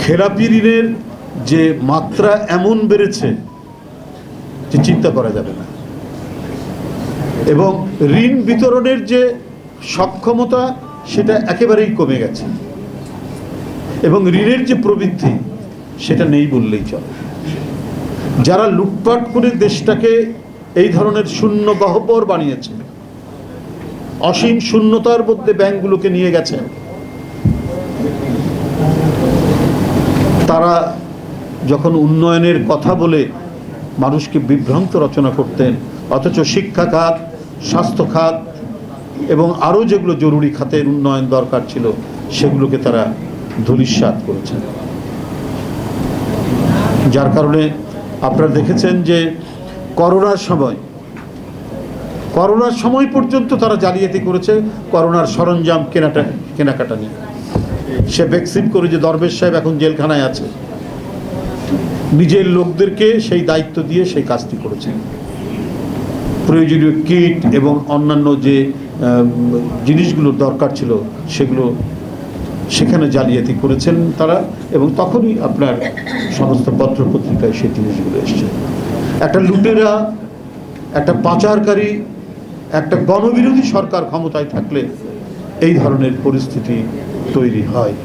খেলাপি ঋণের যে মাত্রা এমন বেড়েছে যে চিন্তা করা যাবে না, এবং ঋণ বিতরণের যে সক্ষমতা সেটা একেবারেই কমে গেছে, এবং ঋণের যে প্রবৃদ্ধি সেটা নেই বললেই চলে। যারা লুটপাট করে দেশটাকে এই ধরনের শূন্য গহ্বর বানিয়েছে, অসীম শূন্যতার মধ্যে ব্যাংকগুলোকে নিয়ে গেছে, তারা যখন উন্নয়নের কথা বলে মানুষকে বিভ্রান্ত রচনা করতেন, অথচ শিক্ষা খাত, স্বাস্থ্য খাত এবং আরও যেগুলো জরুরি খাতের উন্নয়ন দরকার ছিল সেগুলোকে তারা ধূলিসাৎ করেছেন। যার কারণে আপনারা দেখেছেন যে করোনার সময় পর্যন্ত তারা জালিয়াতি করেছে করোনার সরঞ্জাম কেনাকাটা নিয়ে। সে ভ্যাকসিন করে যে দরবেশ সাহেব এখন জেলখানায় আছে, নিজের লোকদেরকে সেই দায়িত্ব দিয়ে সেই কাজটি করেছেন। প্রয়োজনীয় কিট এবং অন্যান্য যে জিনিসগুলোর দরকার ছিল সেগুলো সেখানে জালিয়াতি করেছেন তারা, এবং তখনই আপনার সমস্ত পত্রপত্রিকায় সেই জিনিসগুলো এসছে। একটা লুটেরা, একটা পাচারকারী, একটা গণবিরোধী সরকার ক্ষমতায় থাকলে এই ধরনের পরিস্থিতি তৈরি হয়।